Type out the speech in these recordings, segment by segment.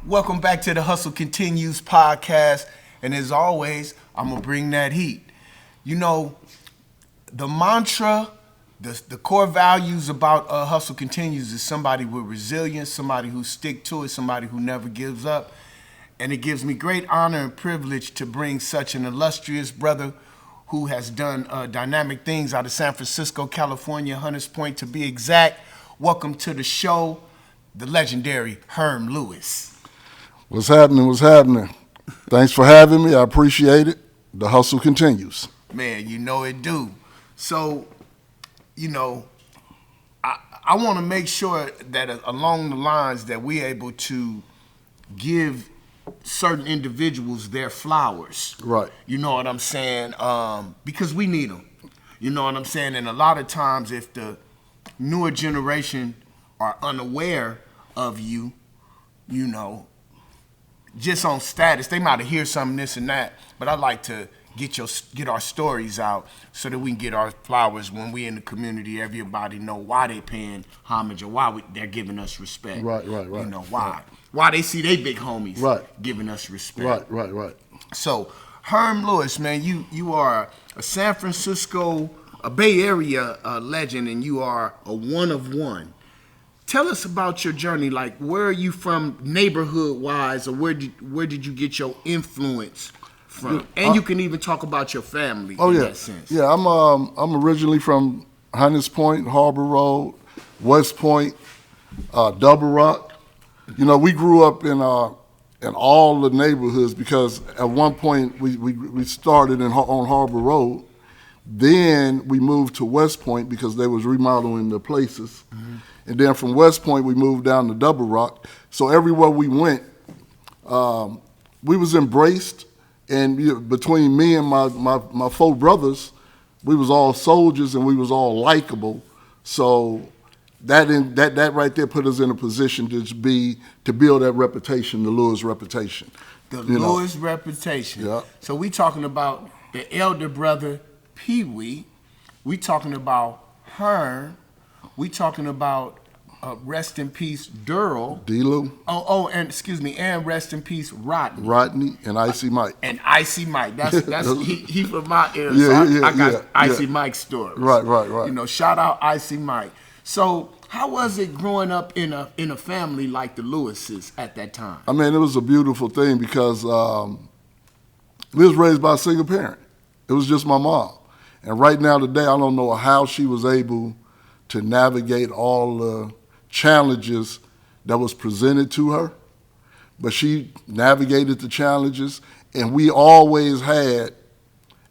Welcome back to the Hustle Continues podcast. And as always, I'm going to bring that heat. You know, the mantra, the core values about Hustle Continues is somebody with resilience, somebody who stick to it, somebody who never gives up. And it gives me great honor and privilege to bring such an illustrious brother who has done dynamic things out of San Francisco, California, Hunters Point to be exact. Welcome to the show, the legendary Herm Lewis. What's happening? What's happening? Thanks for having me. I appreciate it. The hustle continues. Man, you know it do. So, you know, I want to make sure that along the lines that we're able to give certain individuals their flowers. Right. You know what I'm saying? Because we need them. You know what I'm saying? And a lot of times if the newer generation are unaware of you, you know, just on status, they might hear something, this and that, but I like to get our stories out so that we can get our flowers when we in the community. Everybody know why they paying homage or why they're giving us respect. Right. You know why? Why they see they big homies giving us respect. Right. So, Herm Lewis, man, you are a San Francisco, a Bay Area legend, and you are a one of one. Tell us about your journey. Like, where are you from, neighborhood-wise, or where did you get your influence from? And you can even talk about your family in that sense. Yeah, I'm originally from Hunters Point, Harbor Road, West Point, Double Rock. You know, we grew up in all the neighborhoods because at one point we started on Harbor Road. Then we moved to West Point because they was remodeling the places. Mm-hmm. And then from West Point, we moved down to Double Rock. So everywhere we went, we was embraced. And between me and my four brothers, we was all soldiers and we was all likable. So that right there put us in a position to build that reputation, the Lewis reputation. The Lewis reputation. Yeah. So we talking about the elder brother, Pee Wee. We talking about Herm. We talking about rest in peace, Durrell. D-Lou. And excuse me, and rest in peace, Rodney. Rodney and Icy Mike. And Icy Mike. That's he from my era. Yeah, so I got Icy yeah. Mike's story. Right. You know, shout out Icy Mike. So how was it growing up in a family like the Lewises at that time? I mean, it was a beautiful thing because we was raised by a single parent. It was just my mom. And right now today, I don't know how she was able to navigate all the challenges that was presented to her, but she navigated the challenges, and we always had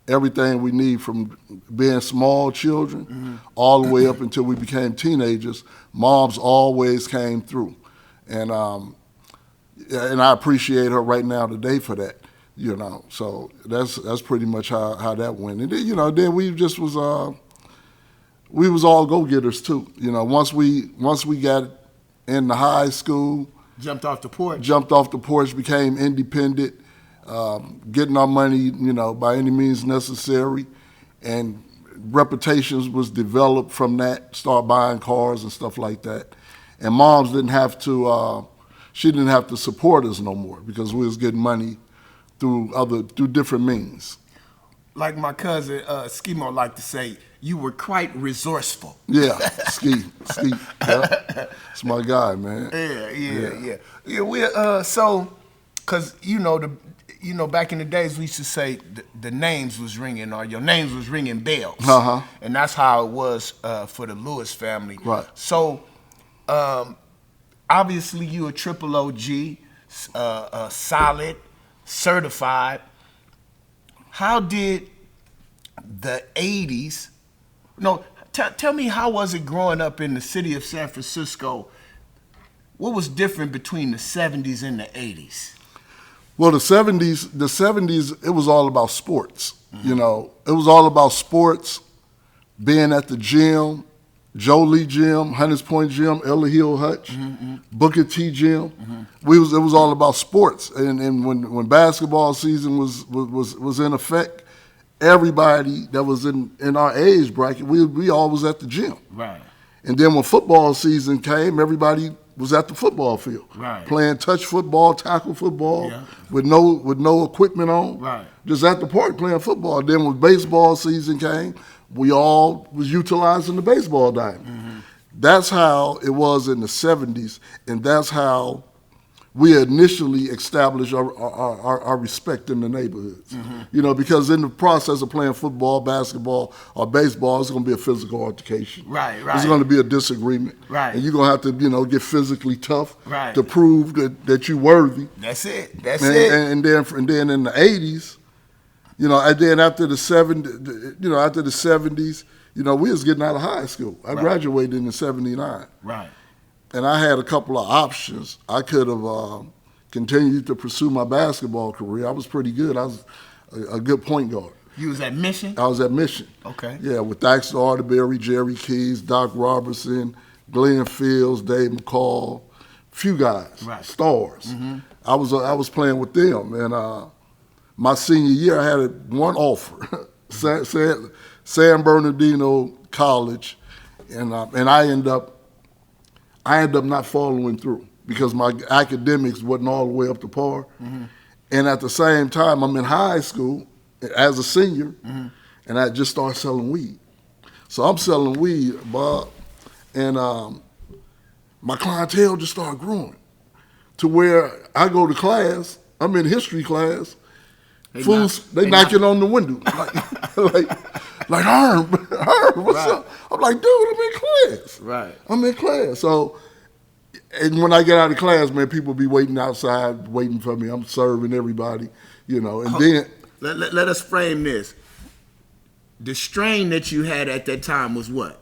everything we need from being small children all the way up until we became teenagers. Moms always came through, and I appreciate her right now today for that. You know, so that's pretty much how that went. And then, then we just was we was all go-getters too. You know, once we got into high school, jumped off the porch, became independent, getting our money, by any means necessary, and reputations was developed from that. Start buying cars and stuff like that, and moms didn't have to. She didn't have to support us no more because we was getting money through different means. Like my cousin Skimo liked to say, you were quite resourceful. Yeah, Ski. Yeah. It's my guy, man. Yeah. We so, cause back in the days we used to say the names was ringing or your names was ringing bells. Uh-huh. And that's how it was for the Lewis family. Right. So, obviously you a triple OG, solid, certified. How did the 80s, tell me how was it growing up in the city of San Francisco? What was different between the 70s and the 80s? Well, the 70s, it was all about sports. Mm-hmm. It was all about sports, being at the gym, Joe Lee Gym, Hunters Point Gym, Ella Hill Hutch, Booker T Gym. Mm-hmm. It was all about sports. And when basketball season was in effect, everybody that was in our age bracket, we all was at the gym. Right. And then when football season came, everybody was at the football field, Right. playing touch football, tackle football, Yeah. with no equipment on, Right. just at the park playing football. Then when baseball season came, we all was utilizing the baseball diamond. Mm-hmm. That's how it was in the 70s, and that's how we initially established our respect in the neighborhoods. You know, because in the process of playing football, basketball, or baseball, it's going to be a physical altercation. Right. There's going to be a disagreement. Right. And you're going to have to, you know, get physically tough Right. to prove that you're worthy. That's it. And then in the 80s, you know, and then after the 70s, you know, we was getting out of high school. I graduated in '79. Right. And I had a couple of options. I could have continued to pursue my basketball career. I was pretty good. I was a good point guard. You was at Mission? I was at Mission. Okay. Yeah, with Daxter Arterberry, Jerry Keys, Doc Robertson, Glenn Fields, Dave McCall, few guys, stars. Mm-hmm. I was playing with them, and my senior year I had one offer, San Bernardino College, and I ended up not following through because my academics wasn't all the way up to par. Mm-hmm. And at the same time, I'm in high school as a senior, and I just started selling weed. So I'm selling weed, Bob, and my clientele just started growing to where I go to class, I'm in history class, they knocking on the window, like Herm, what's up? I'm like, dude, I'm in class. Right. I'm in class. So, and when I get out of class, man, people be waiting outside, waiting for me. I'm serving everybody, you know. And then let us frame this. The strain that you had at that time was what?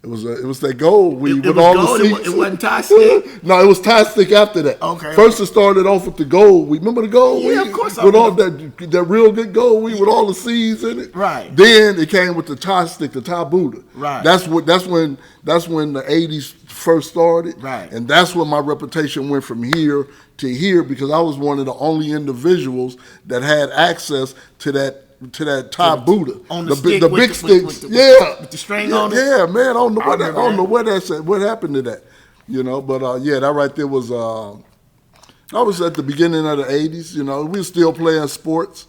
it was that gold weed with was all gold? the seeds. It wasn't Thai stick? No, it was Thai stick after that. Okay. First it started off with the gold weed. Remember the gold weed? Yeah, of course I With all remember. that real good gold weed with all the seeds in it. Right. Then it came with the Thai stick, the Thai Buddha. Right. That's when the 80s first started. Right. And that's when my reputation went from here to here because I was one of the only individuals that had access to that Thai Buddha. On the big stick sticks. with the string yeah, on it? Yeah, man. I don't know remember that. what happened to that. You know, but yeah, that right there was I was at the beginning of the 80s, you know. We were still playing sports.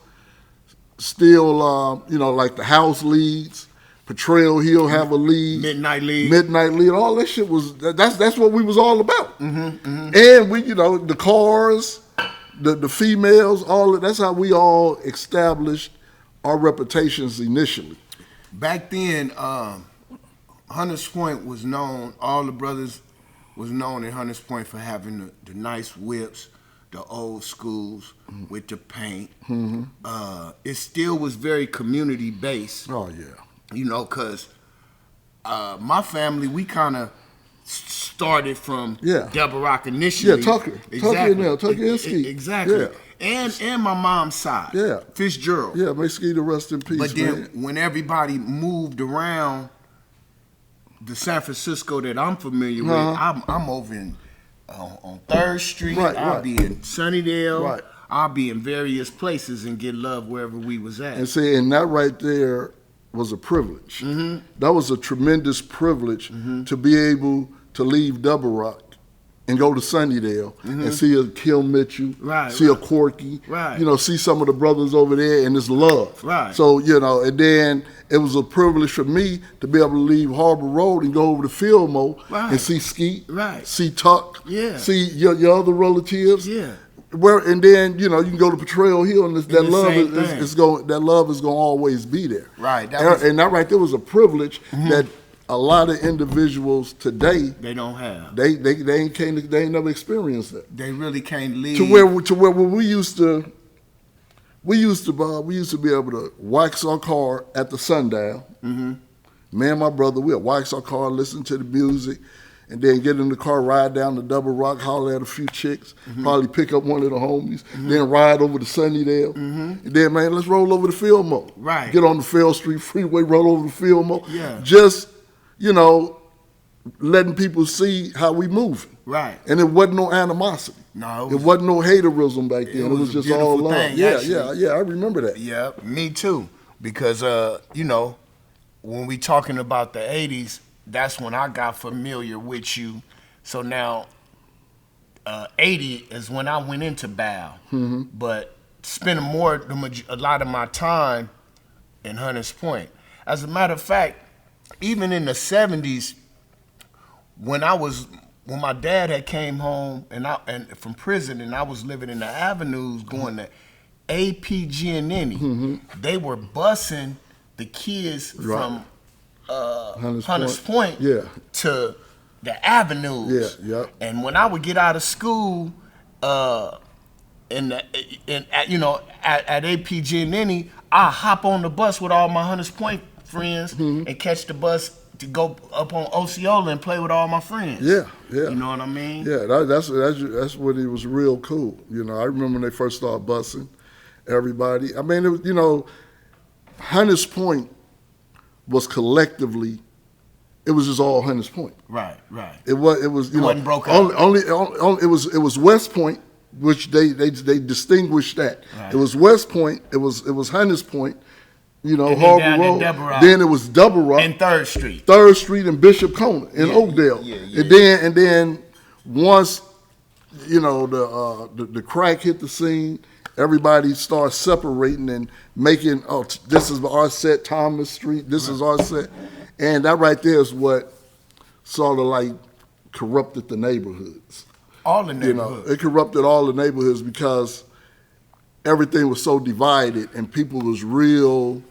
Still you know, like the house leagues. Potrero Hill have a league. Midnight League. All that shit was that's what we was all about. And we, you know, the cars, the females, all that's how we all established our reputations initially. Back then, Hunters Point was known, all the brothers was known in Hunters Point for having the nice whips, the old schools with the paint. It still was very community based. Oh yeah. You know, because my family, we kind of started from Double Rock initially. Yeah, Tucker and Skeet. Exactly. Yeah. And my mom's side. Yeah. Fitzgerald. Yeah, may Skeet rest in peace. But then man. when everybody moved around the San Francisco that I'm familiar with, I'm over on 3rd Street. I'll be in Sunnydale. Right. I'll be in various places and get love wherever we was at. And see, and that right there was a privilege. That was a tremendous privilege to be able to leave Double Rock and go to Sunnydale and see a Kill Mitchell, see a Corky, you know, see some of the brothers over there, and it's love. Right. So, you know, and then it was a privilege for me to be able to leave Harbor Road and go over to Fillmore and see Skeet, see Tuck, see your other relatives. Yeah. And then, you know, you can go to Potrero Hill, and that love is going to always be there. Right. And that right there was a privilege that a lot of individuals today they don't have. They ain't never experienced that. They really can't leave. To where when we used to be able to wax our car at the sundial. Me and my brother, we'd wax our car, listen to the music, and then get in the car, ride down to Double Rock, holler at a few chicks, probably pick up one of the homies, then ride over to Sunnydale. And then, man, let's roll over to Fillmore. Right. Get on the Fair Street Freeway, roll over to Fillmore. Yeah. Just, you know, letting people see how we moving. Right. And it wasn't no animosity. No. It wasn't no haterism back then. It was just all love. Thing, Yeah, I remember that. Yeah, me too. Because, you know, when we talking about the 80s, that's when I got familiar with you. So now 80 is when I went into Bow. But spending a lot of my time in Hunters Point. As a matter of fact, even in the 70s, when my dad had came home and from prison, and I was living in the avenues going to APG and Nenny, they were busing the kids from Hunters Point to the avenues. And when I would get out of school, at APG and Nenny, I hop on the bus with all my Hunters Point friends and catch the bus to go up on Osceola and play with all my friends. Yeah. You know what I mean? Yeah, that's when it was real cool. You know, I remember when they first started busing everybody. I mean, Hunters Point was collectively, it was just all Hunters Point. Right. It wasn't broke up. Only it was West Point, which they distinguished that. Right. It was West Point. It was Hunters Point. You know, and Harbor Road. Then it was Double Rock. And 3rd Street. 3rd Street and Bishop Corner in Oakdale. And then once, you know, the crack hit the scene, everybody started separating and making, this is our set, Thomas Street, this is our set. And that right there is what sort of like corrupted the neighborhoods. All the neighborhoods. You know, it corrupted all the neighborhoods because everything was so divided and people was real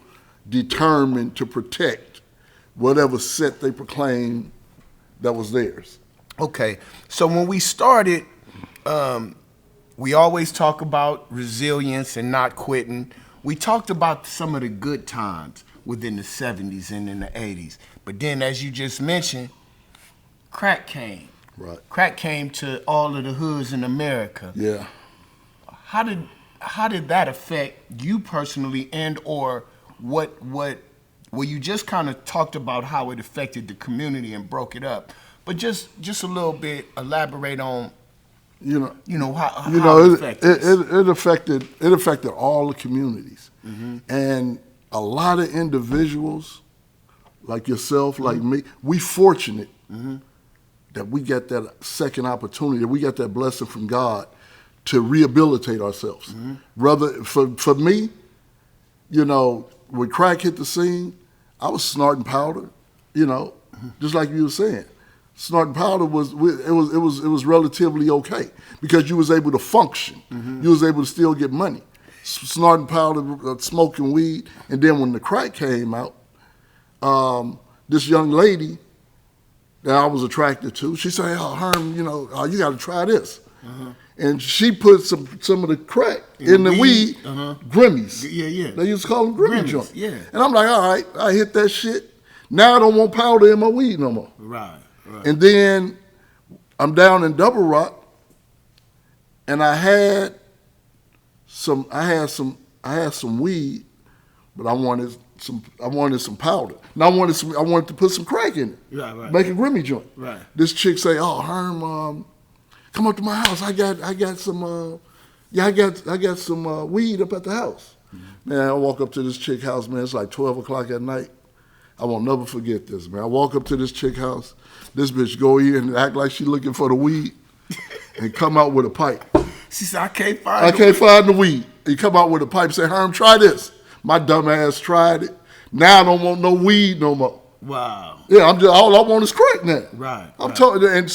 determined to protect whatever set they proclaimed that was theirs. Okay, so when we started, we always talk about resilience and not quitting. We talked about some of the good times within the 70s and in the 80s. But then, as you just mentioned, crack came. Right. Crack came to all of the hoods in America. Yeah. How did that affect you personally, and or well, you just kind of talked about how it affected the community and broke it up, but just a little bit elaborate on how it affected it affected all the communities. And a lot of individuals like yourself, like me, we fortunate that we got that second opportunity, that we got that blessing from God to rehabilitate ourselves. Rather, for me, you know, when crack hit the scene, I was snorting powder, you know, just like you were saying. Snorting powder was relatively okay because you was able to function. You was able to still get money. Snorting powder, smoking weed, and then when the crack came out, this young lady that I was attracted to, she said, "Oh, Herm, you know, you got to try this." And she put some of the crack in the weed, Grimmies. Yeah. They used to call them Grimmy joints. Yeah. And I'm like, all right, I hit that shit. Now I don't want powder in my weed no more. Right. And then I'm down in Double Rock, and I had some weed, but I wanted some powder. And I wanted to put some crack in it. Right. Make a Grimmy joint. Right. This chick say, "Oh, Herm, come up to my house. I got some weed up at the house." Man, I walk up to this chick house, man. It's like 12 o'clock at night. I won't never forget this, man. I walk up to this chick house. This bitch go in and act like she looking for the weed and come out with a pipe. She said, I can't find the weed. He come out with a pipe and say, "Herm, try this." My dumb ass tried it. Now I don't want no weed no more. Wow. Yeah, all I want is crack now. Right. I'm talking, and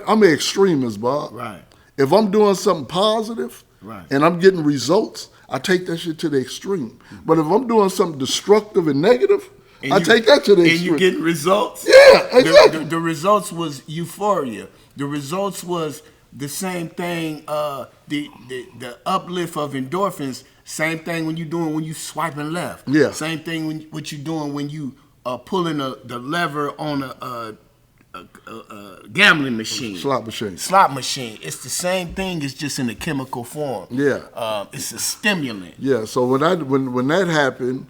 I'm an extremist, Bob. Right. If I'm doing something positive right. and I'm getting results, I take that shit to the extreme. But if I'm doing something destructive and negative, I take that to the extreme. And you getting results? Yeah, exactly. The results was euphoria. The results was the same thing, the uplift of endorphins, same thing when you swiping left. Yeah. Same thing what you doing when you pulling the lever on a gambling machine. Slot machine. Slot machine. It's the same thing, it's just in a chemical form. Yeah. It's a stimulant. Yeah, so when that happened,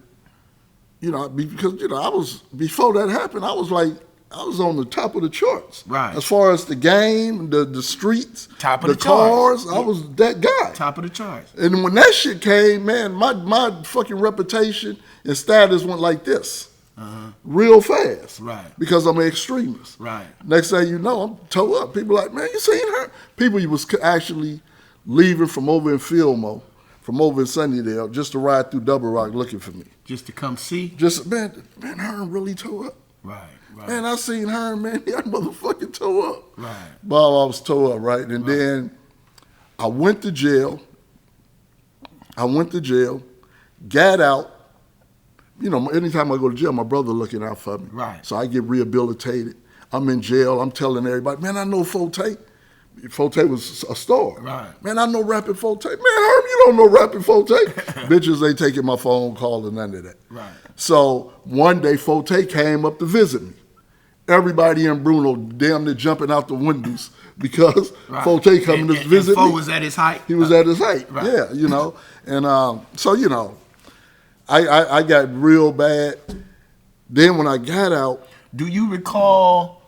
you know, because, you know, before that happened, I was on the top of the charts. Right. As far as the game, the streets, top of the cars, I was that guy. Top of the charts. And when that shit came, man, my fucking reputation and status went like this. real fast. Right. Because I'm an extremist. Right. Next thing you know, I'm toe up. People like, man, you seen her? People you was actually leaving from over in Fillmore, from over in Sunnydale, just to ride through Double Rock looking for me. Just to come see? Just, man, Herm really toe up. Right, right. Man, I seen Herm, man, he had motherfucking toe up. Right. Bob, I was toe up, right? And then I went to jail. Got out. You know, anytime I go to jail, my brother looking out for me. Right. So I get rehabilitated. I'm in jail. I'm telling everybody, man, I know Forte. Forte was a star. Right. Man, I know Rapid Forte. Man, Herm, you don't know Rapid Forte. Bitches ain't taking my phone call or none of that. Right. So one day, Forte came up to visit me. Everybody in Bruno damn near jumping out the windows because Forte coming to visit and me. was at his height? He was at his height, Right. yeah, you know. And so, you know, I got real bad. Then when I got out. Do you recall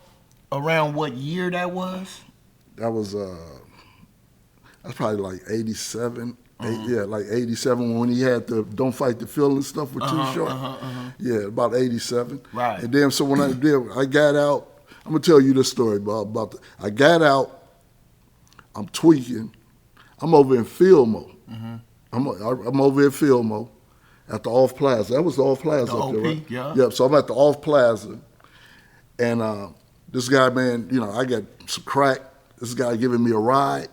around what year that was? That was that's probably like 87. Yeah, like 87 when he had the Don't Fight the Feeling stuff with Too Short. Yeah, about 87. Right. And then so when I got out, I'm gonna tell you this story, Bob. I got out, I'm tweaking. I'm over in Fillmore. I'm over in Fillmore at the Off Plaza. That was the Off Plaza The up there, OP, right? yeah. Yep. So I'm at the Off Plaza, and this guy, man, you know, I got some crack. This guy giving me a ride.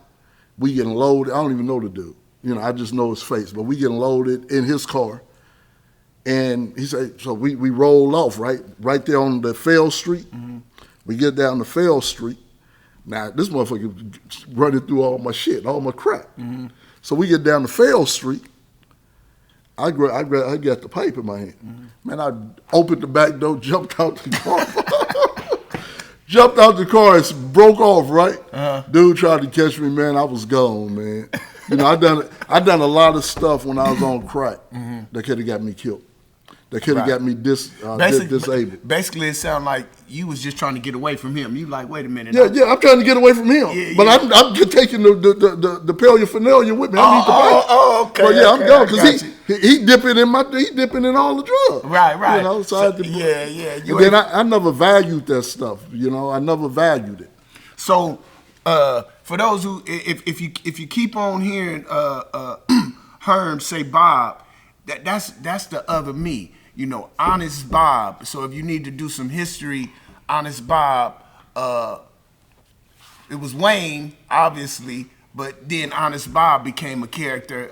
We getting loaded. I don't even know the dude. You know, I just know his face. But we getting loaded in his car. And he said, so we roll off, right there on the Fell Street. We get down to Fell Street. Now, this motherfucker running through all my shit, all my crap. So we get down to Fell Street. I got the pipe in my hand. Man, I opened the back door, jumped out the car. Jumped out the car and broke off, right? Dude tried to catch me, man. I was gone, man. You know, I done a lot of stuff when I was on crack that could have got me killed. That could have got me disabled. Basically, it sounded like you was just trying to get away from him. You like, wait a minute. Yeah, I'm trying to get away from him. Yeah, but yeah. I'm just taking the paraphernalia with me. I need the pipe. Okay. But yeah, I'm okay, gone I because got he dipping in all the drugs. Right. You know, so I had to, yeah. And then I never valued that stuff. You know, I never valued it. So, for those who, if you keep on hearing Herm say Bob, that's the other me. You know, Honest Bob. So if you need to do some history, Honest Bob, it was Wayne, obviously, but then Honest Bob became a character,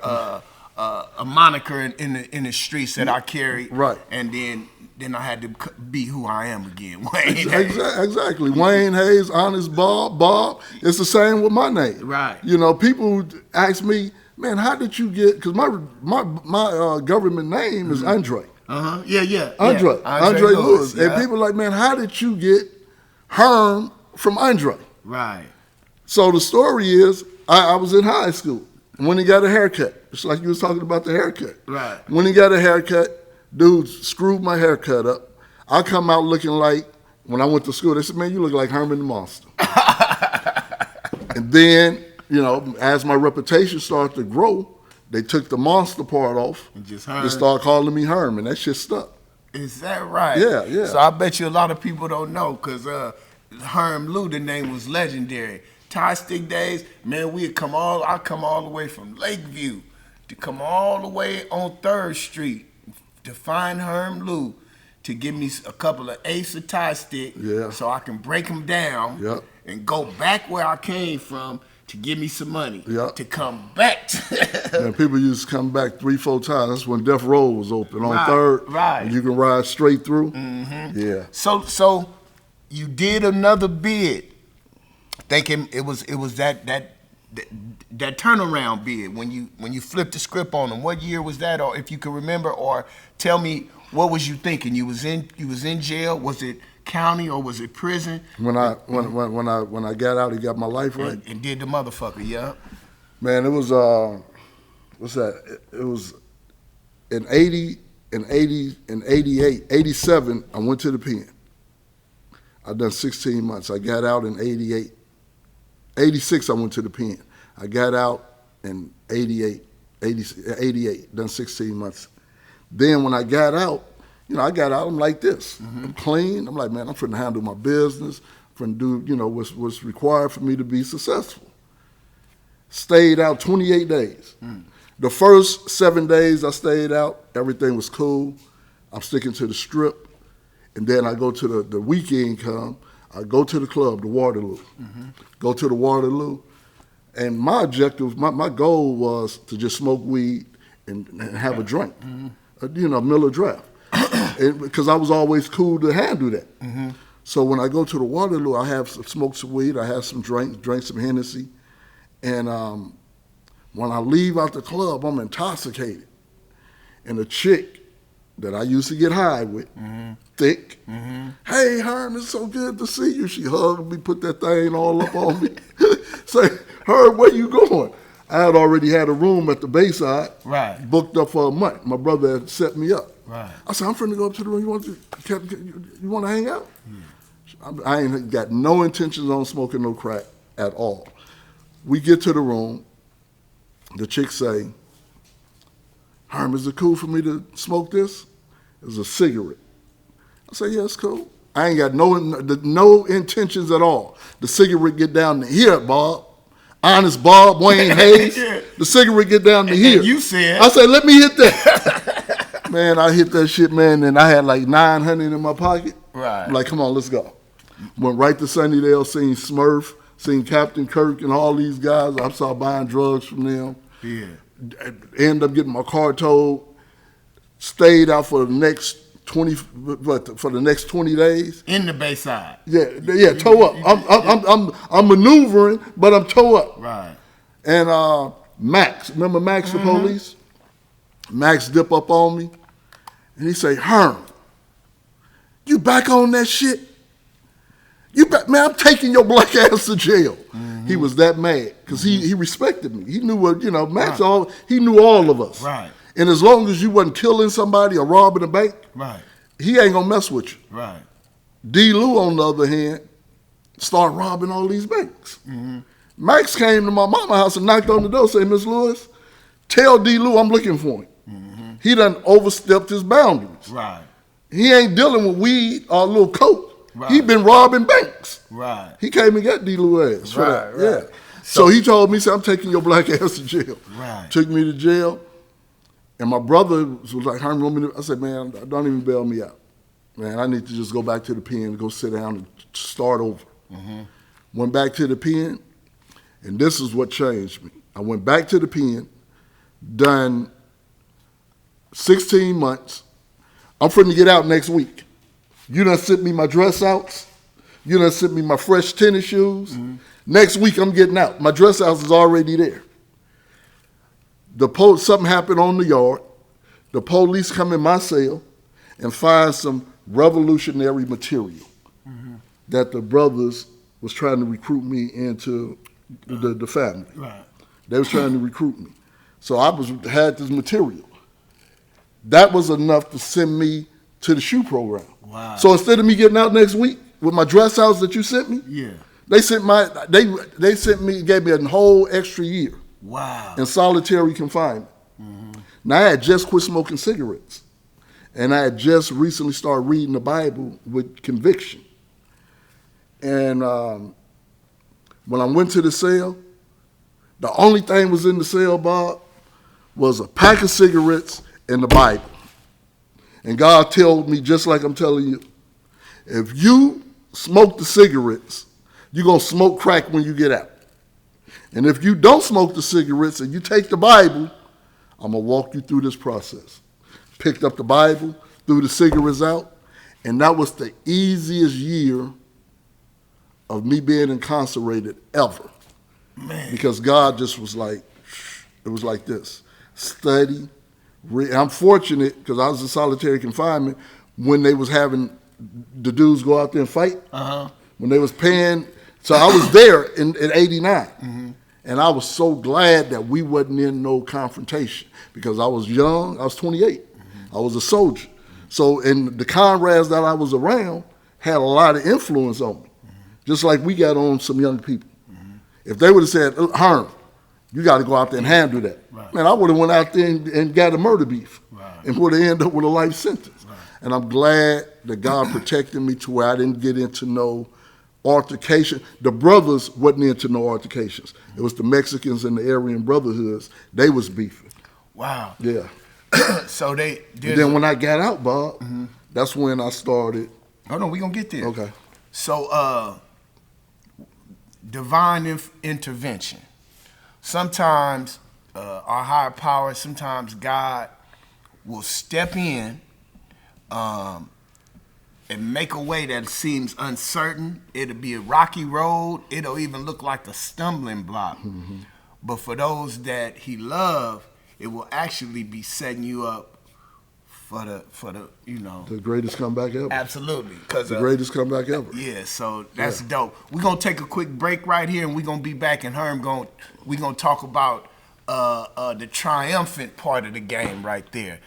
a moniker in the streets that I carried. Right. And then I had to be who I am again, Wayne. Exactly. Wayne Hayes, Honest Bob. It's the same with my name. Right. You know, people ask me, man, how did you get? Because my government name is Andre. Yeah. Andre Lewis. Yeah. And people are like, man, how did you get Herm from Andre? Right. So the story is, I was in high school when he got a haircut. It's like you was talking about the haircut. Right. When he got a haircut, dude screwed my haircut up. I come out looking like, when I went to school, they said, man, you look like Herman the Monster. And then, you know, as my reputation started to grow, they took the monster part off and just started calling me Herm, and that shit stuck. Is that right? Yeah. So I bet you a lot of people don't know, because Herm Lou, the name was legendary. Tie stick days, man, I come all the way from Lakeview to come all the way on 3rd Street to find Herm Lou to give me a couple of eighths of tie stick so I can break them down and go back where I came from to give me some money to come back. And people used to come back 3-4 times. That's when Death Row was open on 3rd. Right. And you can ride straight through. Yeah. So you did another bid, thinking it was that turnaround bid when you flipped the script on them. What year was that, or if you can remember, or tell me what was you thinking? You was in jail. Was it county or was it prison? When I got out, he got my life right. And did the motherfucker, yeah. Man, it was what's that? It was in 88, 87, I went to the pen. I done 16 months. I got out in 88. 86, I went to the pen. I got out in 88, done 16 months. Then when I got out, I got out, I'm like this. I'm clean. I'm like, man, I'm finna handle my business, finna do, what's required for me to be successful. Stayed out 28 days. The first 7 days I stayed out, everything was cool. I'm sticking to the strip. And then I go to the weekend come, I go to the club, the Waterloo. Go to the Waterloo. And my objective, my goal was to just smoke weed and have a drink, Miller Draft. Because I was always cool to handle that. So when I go to the Waterloo, I have smoke some weed, I have some drink some Hennessy. And when I leave out the club, I'm intoxicated. And a chick that I used to get high with, thick, hey, Herm, it's so good to see you. She hugged me, put that thing all up on me. Say, Herm, where you going? I had already had a room at the Bayside, booked up for a month. My brother had set me up. I said, I'm finna go up to the room. You want to hang out? I ain't got no intentions on smoking no crack at all. We get to the room. The chick say, Herm, is it cool for me to smoke this? It's a cigarette. I say, yeah, it's cool. I ain't got no intentions at all. The cigarette get down to here, Bob. Honest Bob, Wayne Hayes. The cigarette get down to here. You said. I said, let me hit that. Man, I hit that shit, man, and I had like 900 in my pocket. I'm like, come on, let's go. Went right to Sunnydale, seen Smurf, seen Captain Kirk and all these guys. I started buying drugs from them. Ended up getting my car towed. Stayed out for the next 20 days. In the Bayside. Yeah, toe up. I'm maneuvering, but I'm toe up. And Max, remember Max, the police? Max dip up on me, and he say, Herm, you back on that shit? You back, man, I'm taking your black ass to jail. He was that mad, because he respected me. He knew what, Max, he knew all of us. And as long as you wasn't killing somebody or robbing a bank, he ain't gonna mess with you. D. Lou, on the other hand, started robbing all these banks. Max came to my mama's house and knocked on the door, say, Miss Lewis, tell D. Lou I'm looking for him. He done overstepped his boundaries. He ain't dealing with weed or a little coke. He been robbing banks. He came and got D. Lou ass for that. Yeah. So he told me, I'm taking your black ass to jail. Took me to jail. And my brother was like, Herm, I said, man, don't even bail me out. Man, I need to just go back to the pen and go sit down and start over. Went back to the pen, and this is what changed me. I went back to the pen, done 16 months. I'm finna get out next week. You done sent me my dress outs. You done sent me my fresh tennis shoes. Next week I'm getting out. My dress outs is already there. Something happened on the yard. The police come in my cell and find some revolutionary material that the brothers was trying to recruit me into the family. They was trying to recruit me. So I had this material. That was enough to send me to the shoe program. So instead of me getting out next week with my dress outs that you sent me, they sent me, gave me a whole extra year. In solitary confinement. Now I had just quit smoking cigarettes, and I had just recently started reading the Bible with conviction. And when I went to the cell, the only thing was in the cell, Bob, was a pack of cigarettes and the Bible. And God told me, just like I'm telling you, if you smoke the cigarettes, you're going to smoke crack when you get out. And if you don't smoke the cigarettes and you take the Bible, I'm going to walk you through this process. Picked up the Bible, threw the cigarettes out, and that was the easiest year of me being incarcerated ever. Because God just was like, it was like this. Study. I'm fortunate, because I was in solitary confinement, when they was having the dudes go out there and fight. When they was paying. So I was there in 89. And I was so glad that we wasn't in no confrontation, because I was young. I was 28. I was a soldier. So, and the comrades that I was around had a lot of influence on me, just like we got on some young people. If they would have said, Herm, you got to go out there and handle that. Man, I would have went out there and got a murder beef and would have ended up with a life sentence. And I'm glad that God protected me to where I didn't get into no altercation. The brothers wasn't into no altercations. It was the Mexicans and the Aryan brotherhoods. They was beefing. Wow. Yeah. So And then when I got out, Bob, that's when I started. Oh no, we gonna get there. Okay. So divine intervention. Sometimes our higher power, sometimes God will step in and make a way that seems uncertain. It'll be a rocky road. It'll even look like a stumbling block. But for those that he loves, it will actually be setting you up for the The greatest comeback ever. Absolutely. The greatest comeback ever. Yeah, so that's dope. We're gonna take a quick break right here, and we're gonna be back. And Herm we're gonna talk about the triumphant part of the game right there.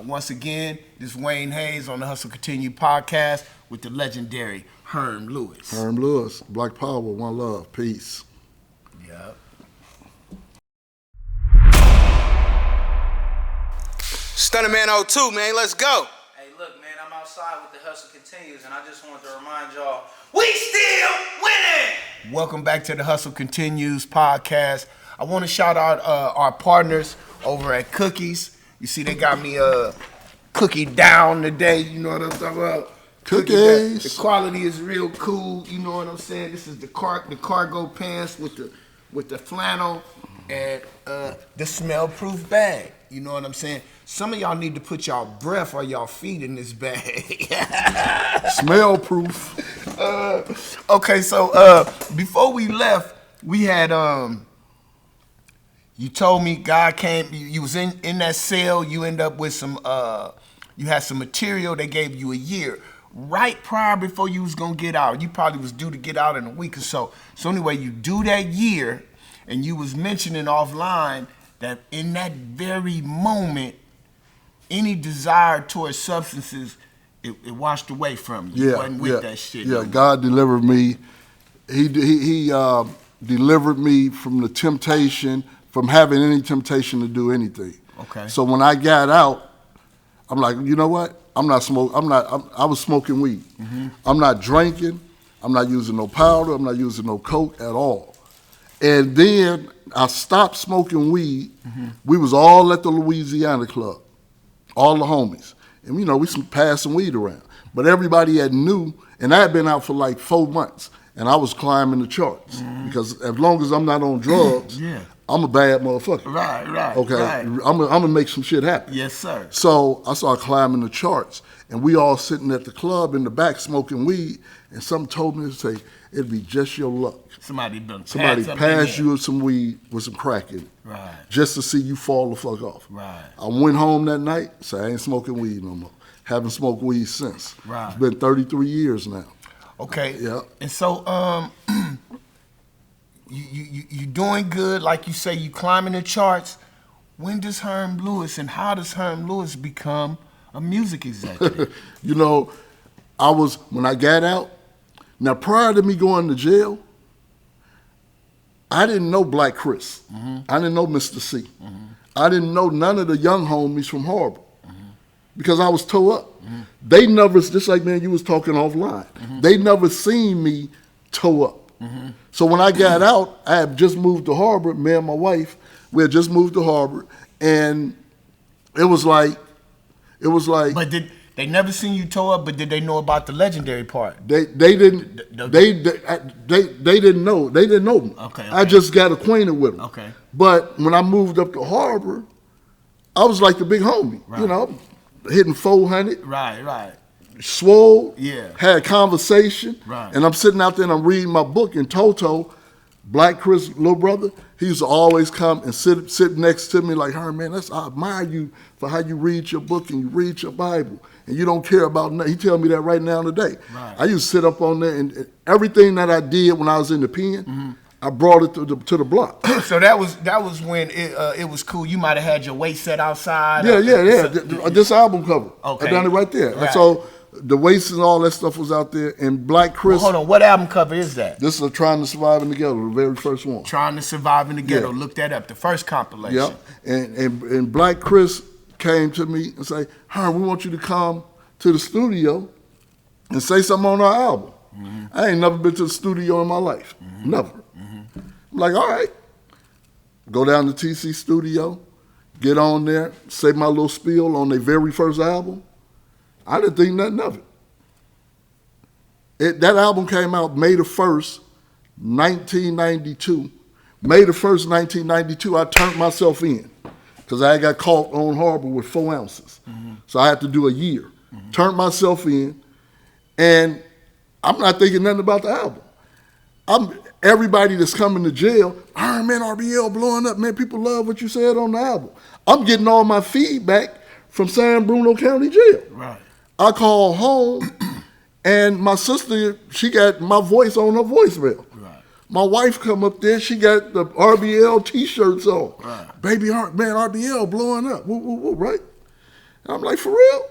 Once again, this is Wayne Hayes on the Hustle Continue podcast with the legendary Herm Lewis. Herm Lewis, Black Power, one love, peace. Yep. Stunner Man 02, man, let's go. Hey, look, man, I'm outside with the Hustle Continues, and I just wanted to remind y'all, we still winning! Welcome back to the Hustle Continues podcast. I want to shout out our partners over at Cookies. You see, they got me a cookie down today. You know what I'm talking about? Cookies. The quality is real cool. You know what I'm saying? This is the cargo pants with the flannel and the smell-proof bag. You know what I'm saying? Some of y'all need to put y'all breath or y'all feet in this bag. Smell proof. Okay, so before we left, we had you told me God came. You was in that cell. You end up with some. You had some material. They gave you a year. Right prior before you was gonna get out. You probably was due to get out in a week or so. So anyway, you do that year, and you was mentioning offline that in that very moment, any desire towards substances, it washed away from you. You wasn't with that shit. Yeah, God delivered me. He delivered me from the temptation, from having any temptation to do anything. Okay. So when I got out, I'm like, you know what? I was smoking weed. I'm not drinking. I'm not using no powder. I'm not using no coke at all. And then I stopped smoking weed. We was all at the Louisiana Club, all the homies. And, we was passing weed around. But everybody had knew, and I had been out for like 4 months, and I was climbing the charts. Because as long as I'm not on drugs, I'm a bad motherfucker. Right. Okay, Right. I'm gonna make some shit happen. Yes, sir. So I started climbing the charts, and we all sitting at the club in the back smoking weed, and something told me to say, it'd be just your luck. Somebody Pass you some weed with some crack in it. Right. Just to see you fall the fuck off. Right. I went home that night, said I ain't smoking weed no more. Haven't smoked weed since. Right. It's been 33 years now. Okay. Yeah. And so you doing good, like you say, you climbing the charts. When does Herm Lewis and how does Herm Lewis become a music executive? When I got out, now prior to me going to jail, I didn't know Black Chris. I didn't know Mr. C. I didn't know none of the young homies from Harbor because I was toe up. They never, just like man, you was talking offline, they never seen me toe up. So when I got out, I had just moved to Harbor, me and my wife, we had just moved to Harbor, and it was like. But they never seen you toe up, but did they know about the legendary part? They didn't they didn't know. They didn't know me. Okay. I just got acquainted with them. Okay. But when I moved up to Harbor, I was like the big homie. Right. Hitting 400. Right. Swole. Yeah. Had conversation. Right. And I'm sitting out there and I'm reading my book, and Toto, Black Chris' little brother, he used to always come and sit next to me like, "Herm, man, I admire you for how you read your book and you read your Bible and you don't care about nothing." He tell me that right now today. Right. I used to sit up on there and everything that I did when I was in the pen, I brought it to the block. So that was when it was cool. You might have had your weight set outside. Yeah. This album cover. Okay. I done it right there. Right. And so the weights and all that stuff was out there. And Black Chris. Well, hold on. What album cover is that? This is Trying to Survive in the Ghetto, the very first one. Trying to Survive in the Ghetto. Yeah. Look that up. The first compilation. Yep. And Black Chris came to me and say, "Herm, we want you to come to the studio and say something on our album. I ain't never been to the studio in my life. Never. I'm like, all right. Go down to TC Studio, get on there, say my little spiel on their very first album. I didn't think nothing of it. That album came out May the 1st, 1992. May the 1st, 1992, I turned myself in because I got caught on Harbor with 4 ounces. So I had to do a year. Turned myself in, and I'm not thinking nothing about the album. Everybody that's coming to jail, Herm, man, RBL blowing up, man, people love what you said on the album. I'm getting all my feedback from San Bruno County Jail. Right. I call home, and my sister, she got my voice on her voicemail. Right. My wife come up there, she got the RBL T-shirts on. Right. Baby, man, RBL blowing up, woo, woo, woo, right? And I'm like, for real?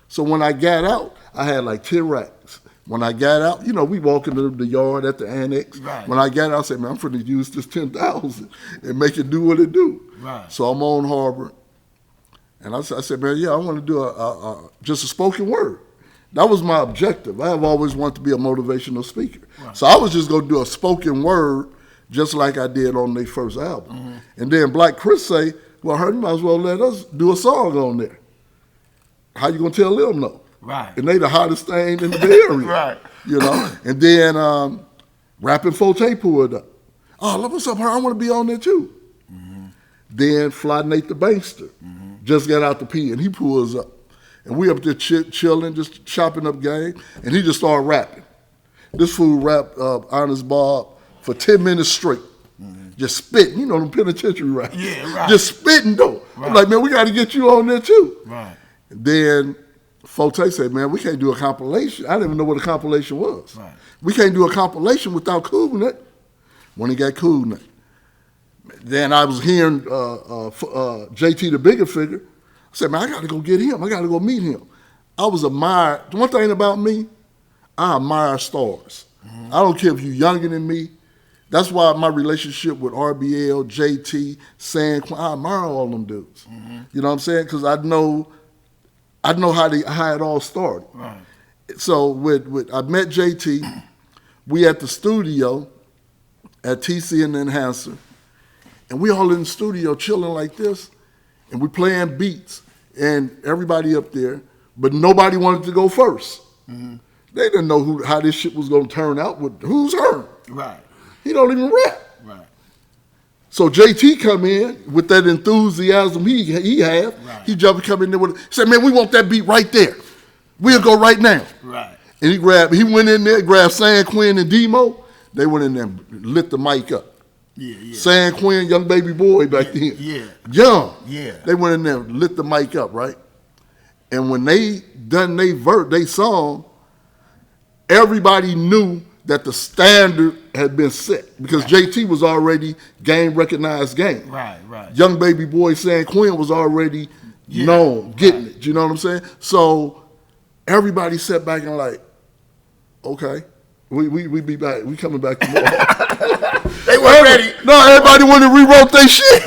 So when I got out, I had like 10 racks. When I got out, we walk into the yard at the annex. Right. When I got out, I said, man, I'm finna use this 10,000 and make it do what it do. Right. So I'm on Harbor. And I said, man, yeah, I want to do just a spoken word. That was my objective. I have always wanted to be a motivational speaker. Right. So I was just going to do a spoken word just like I did on their first album. And then Black Chris say, well, Herm, you might as well let us do a song on there. How you going to tell them no? Right. And they the hottest thing in the Bay Area. Right. And then Rapping Forte pulled up. Oh, look what's up, Herm, I want to be on there too. Then Fly Nate the Bankster just got out the P and he pulls up. And we up there chilling, just chopping up game, and he just started rapping. This fool rapped Honest Bob for 10 minutes straight. Just spitting, them penitentiary raps. Yeah, right. Just spitting though. Right. I'm like, man, we got to get you on there too. Right. Then Forte said, man, we can't do a compilation. I didn't even know what a compilation was. Right. We can't do a compilation without Cool Nut. When he got Cool Nut. Then I was hearing JT the Bigger Figure. I said, man, I got to go get him. I got to go meet him. I was admired. One thing about me, I admire stars. I don't care if you're younger than me. That's why my relationship with RBL, JT, San Quinn, I admire all them dudes. You know what I'm saying? Because I know how it all started. Right. So I met JT. We at the studio at TC and Enhancer, and we all in the studio chilling like this, and we playing beats, and everybody up there, but nobody wanted to go first. They didn't know how this shit was going to turn out. Who's Herm? Right. He don't even rap. Right. So JT come in with that enthusiasm he have. Right. He come in there with said, man, we want that beat right there. We'll go right now. Right. And he went in there, grabbed San Quinn and Demo. They went in there and lit the mic up. Yeah. San Quinn, young baby boy back then. Yeah. Young. Yeah. They went in there and lit the mic up, right? And when they done they song, everybody knew that the standard had been set because JT was already recognized game. Right. Young baby boy San Quinn was already known, getting it. You know what I'm saying? So everybody sat back and like, okay, we be back. We coming back tomorrow. They were ready. No, everybody wanted to rewrote their shit.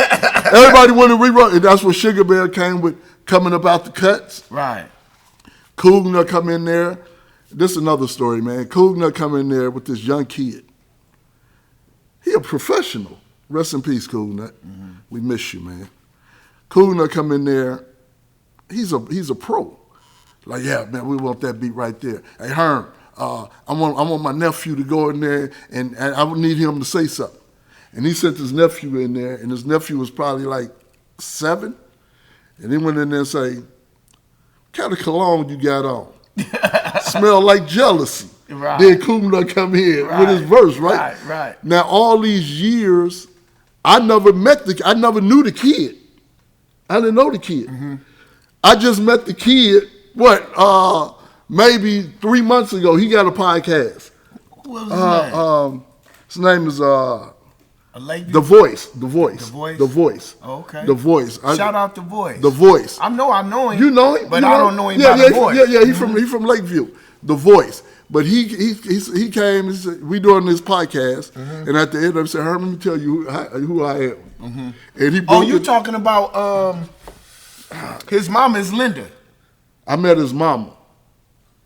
Everybody wanted to rewrote, and that's where Sugar Bear came with coming up out the cuts. Right. Coogner come in there. This is another story, man. Coogner come in there with this young kid. He a professional. Rest in peace, Coogner. We miss you, man. Coogner come in there. He's a pro. Like, yeah, man, we want that beat right there. Hey, Herm, I want my nephew to go in there, and I would need him to say something. And he sent his nephew in there, and his nephew was probably like 7. And he went in there and say, what kind of cologne you got on? Smell like jealousy. Right. Then Coogner come in with his verse, right? Right. Now, all these years, I never knew the kid. I didn't know the kid. I just met the kid, maybe 3 months ago. He got a podcast. What was his name? His name is Lakeview? The Voice. The Voice. The Voice? The Voice. Oh, okay. The Voice. Shout out The Voice. The Voice. I know him. You know him? But I don't know him by The Voice. Yeah, he's from Lakeview. The Voice. But he came and said, we doing this podcast, and at the end of it said, Herm, let me tell you who I am. And he broke you talking about his mom is Linda. I met his mama.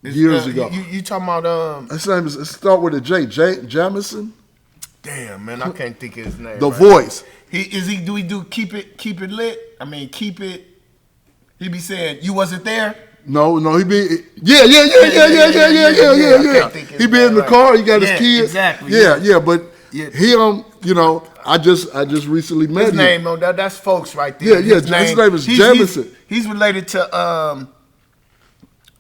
years ago. You talking about His name is, it start with a J. Jamison? Damn, man, I can't think of his name. The right Voice. Do he do keep it lit? I mean, keep it. He be saying you wasn't there. No, he be yeah. I can't think of He his be name, in the right. car. He got Yeah, his kids. exactly, Yeah. But Yeah. him, I just recently met His him. name, that's folks right there. Yeah. His name is Jamison. He's related to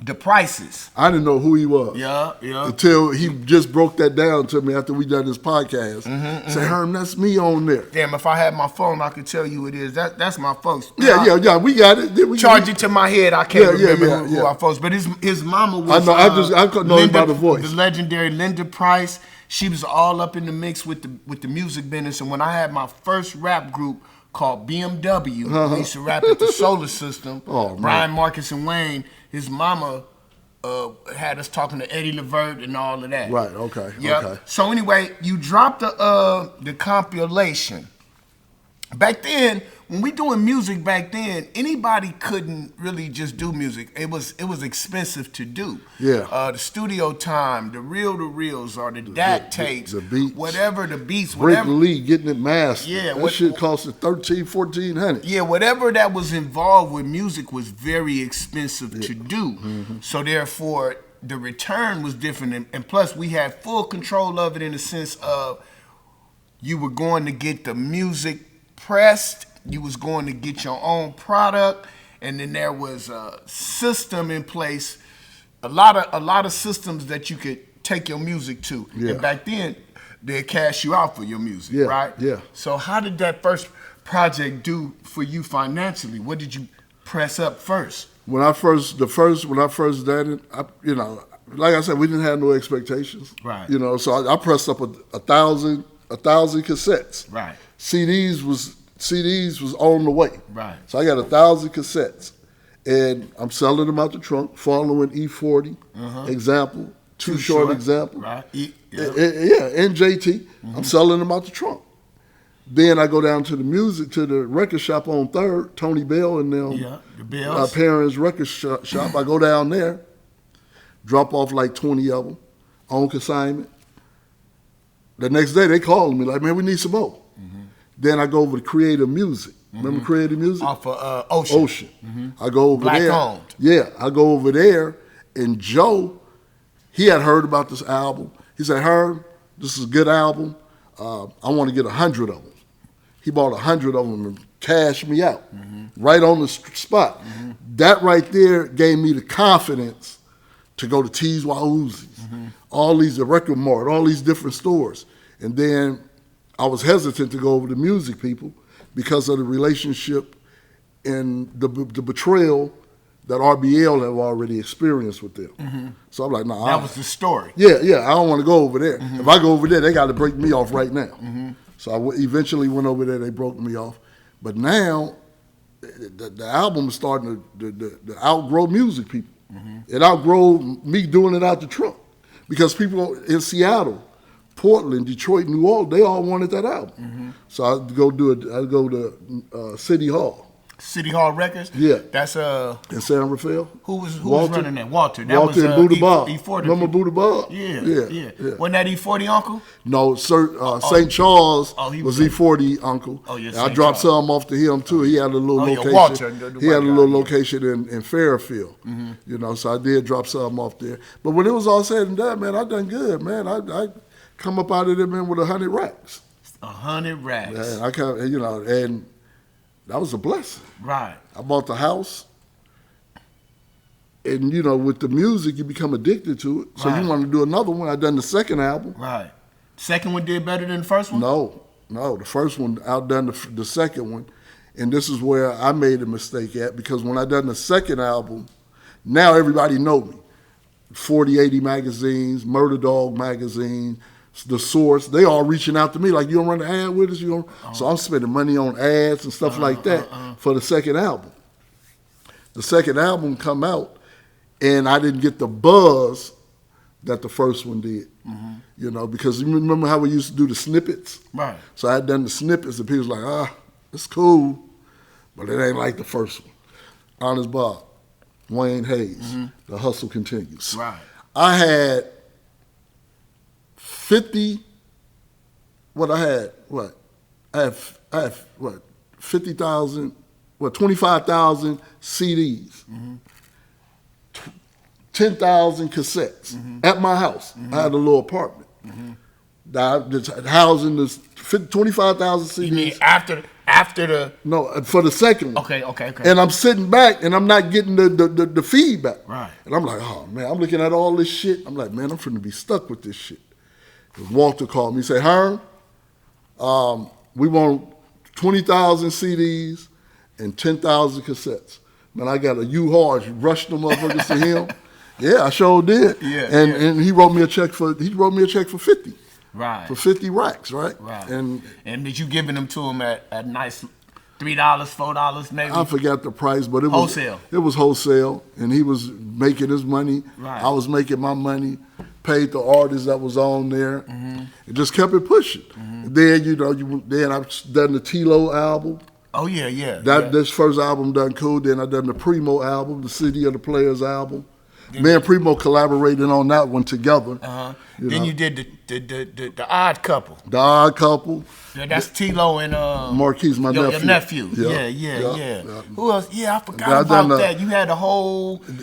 the Prices. I didn't know who he was. Yeah. Until he just broke that down to me after we done this podcast. Say, Herm, that's me on there. Damn, if I had my phone, I could tell you who it is. That's my folks. Yeah. We got it. We Charge it to my head. I can't remember who yeah. our folks. But his mama was. I know him by the voice. The legendary Linda Price. She was all up in the mix with the music business. And when I had my first rap group called BMW, we used to rap at the Solar System. Oh, man. Brian, Marcus, and Wayne. His mama had us talking to Eddie Levert and all of that. Right. Okay. Yep. Okay. So anyway, you dropped the compilation. Back then, when we doing music back then, anybody couldn't really just do music. It was expensive to do. Yeah. The studio time, the reel-to-reels, or the DAC tapes, the beats. whatever the beats, Break whatever. the lead, getting it mastered. Yeah, that shit costed $1,300-$1,400. Yeah, whatever that was involved with music was very expensive to do. So therefore, the return was different. And plus, we had full control of it in the sense of you were going to get the music pressed, you was going to get your own product, and then there was a system in place, a lot of systems that you could take your music to. Yeah. And back then, they'd cash you out for your music, Yeah, right? yeah. So how did that first project do for you financially? What did you press up first? When I first did it, like I said, we didn't have no expectations. Right. So I pressed up a thousand cassettes. Right. CDs was on the way. Right. So I got 1,000 cassettes, and I'm selling them out the trunk, following E40 example, Too Short example. Right. And JT. I'm selling them out the trunk. Then I go down to the record shop on 3rd, Tony Bell and them. Yeah, the Bells. Parents' record shop. I go down there, drop off like 20 of them on consignment. The next day they called me like, man, we need some more. Then I go over to Creative Music. Remember Creative Music? Off of Ocean. I go over Black there. owned. Yeah, I go over there, and Joe, he had heard about this album. He said, Herm, this is a good album. I want to get 100 of them. He bought 100 of them and cashed me out right on the spot. That right there gave me the confidence to go to T's Wahoozies, all these, the Record Mart, all these different stores. And then I was hesitant to go over to music people because of the relationship and the betrayal that RBL have already experienced with them. So I'm like, nah. That was the story. Yeah, I don't want to go over there. If I go over there, they got to break me off right now. So I eventually went over there. They broke me off. But now, the album is starting to outgrow music people. It outgrow me doing it out the trunk. Because people in Seattle, Portland, Detroit, New Orleans, they all wanted that album. So I'd go to City Hall. City Hall Records? Yeah. That's in San Rafael. Who was Walter. running that? Walter. That Walter was and Buddha Bob. E40. Remember Buddha Bob? Yeah. Wasn't that E40 uncle? No, St. Charles he was was E40 uncle. Oh, yeah, And I St. dropped Charles. some off to him too. He had a little location. Walter, he had a little guy, location in Fairfield. So I did drop some off there. But when it was all said and done, man, I done good, man. I come up out of there, man, with 100 racks. 100 racks. Man, I come, and that was a blessing. Right. I bought the house. And, with the music, you become addicted to it. So Right. you want to do another one. I done the second album. Right. Second one did better than the first one? No. The first one outdone the second one. And this is where I made a mistake at, because when I done the second album, now everybody know me. 4080 magazines, Murder Dog magazine, The Source, they all reaching out to me like, you don't run an ad with us? So I'm spending money on ads and stuff like that for the second album. The second album come out, and I didn't get the buzz that the first one did. Because you remember how we used to do the snippets? Right. So I had done the snippets, and people was like, it's cool, but it ain't like the first one. Honest Bob, Wayne Hayes, The Hustle Continues. Right. I had 50. What I had? What? I had what? 50,000. What? 25,000 CDs. 10,000 cassettes at my house. I had a little apartment. Housing this 25,000 CDs. You mean after the? No, for the second one. Okay. And I'm sitting back and I'm not getting the feedback. Right. And I'm like, oh man, I'm looking at all this shit. I'm like, man, I'm finna be stuck with this shit. And Walter called me. He said, Herm, we want 20,000 CDs and 10,000 cassettes. Man, I got a U-Haul, rushed them motherfuckers to him. Yeah, I sure did. Yeah, and he wrote me a check for 50. Right. For 50 racks, right? Right. And did you giving them to him at nice $3, $4 maybe? I forgot the price, but it was Wholesale. It was wholesale, and he was making his money. Right. I was making my money. Paid the artist that was on there, and just kept it pushing. Then then I've done the T-Lo album. Oh yeah. This first album done cool. Then I done the Primo album, the City of the Players album. Me and Primo collaborated on that one together. Then you did the Odd Couple. The Odd Couple. Yeah, that's T-Lo and Marquise, my your nephew. Yeah. Who else? Yeah, I forgot about that. You had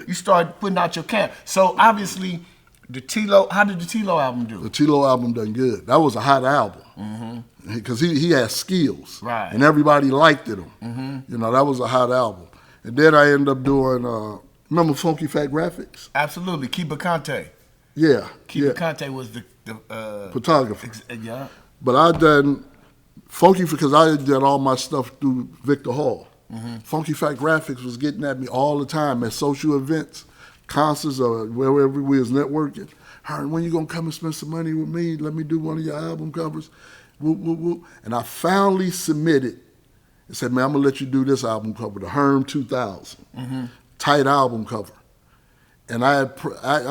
you started putting out your camp. So obviously, how did the T-Lo album do? The T-Lo album done good. That was a hot album. Because he had skills. Right. And everybody liked it. That was a hot album. And then I ended up doing, remember Funky Fat Graphics? Absolutely. Kiba Kante. Yeah. Kiba Kante was the photographer. Yeah. But I done Funky, because I did all my stuff through Victor Hall. Funky Fat Graphics was getting at me all the time at social events, concerts, or wherever we was networking. Herm, when you gonna come and spend some money with me? Let me do one of your album covers. Woo. And I finally submitted and said, man, I'm gonna let you do this album cover, the Herm 2000. Tight album cover. And I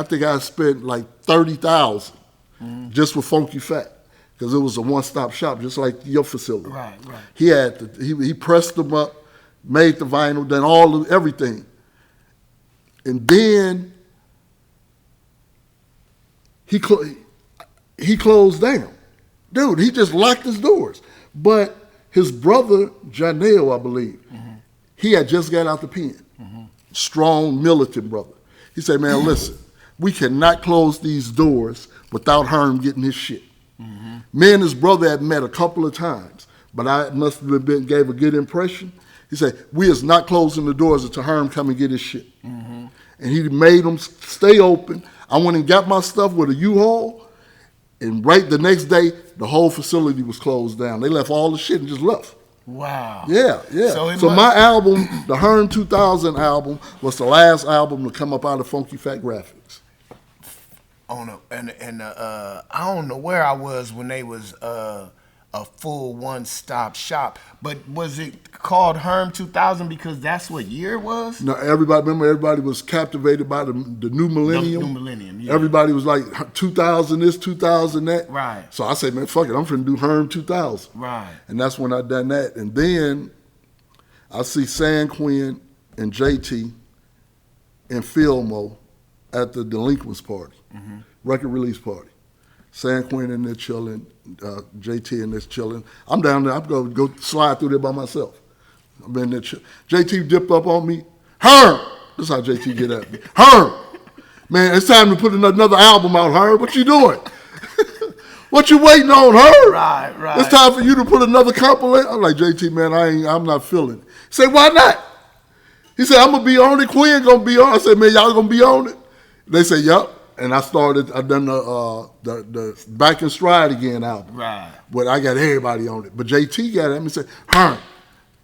think I spent like 30,000 just for Funky Fat, because it was a one-stop shop, just like your facility. Right. He pressed them up, made the vinyl, done everything. And then he closed down. Dude, he just locked his doors. But his brother, Janelle, I believe, he had just got out the pen. Strong, militant brother. He said, man, listen, we cannot close these doors without Herm getting his shit. Me and his brother had met a couple of times, but I must have gave a good impression. He said, we is not closing the doors until Herm come and get his shit. And he made them stay open. I went and got my stuff with a U-Haul, and right the next day, the whole facility was closed down. They left all the shit and just left. Wow. Yeah. So my album, the Herm 2000 album, was the last album to come up out of Funky Fat Graphics. I don't know where I was when they was a full one-stop shop, but was it called Herm 2000 because that's what year it was? No, everybody was captivated by the new millennium. The new millennium, yeah. Everybody was like 2000 this, 2000 that. Right. So I said, man, fuck it, I'm finna do Herm 2000. Right. And that's when I done that. And then I see San Quinn and JT and Philmo at the Delinquents party, record release party. San Quinn in there chilling, JT in there chilling. I'm down there, I'm gonna go slide through there by myself. I'm in there JT dipped up on me. Herm! This is how JT get at me. Herm! Man, it's time to put another album out, Herm. What you doing? What you waiting on, Herm? Right. It's time for you to put another compilation. I'm like, JT, man, I'm not feeling it. He said, why not? He said, I'm gonna be on it, Quinn gonna be on it. I said, man, y'all gonna be on it? They said, yup. And I done the Back in Stride Again album. Right. But I got everybody on it. But JT got at me and said, Herm,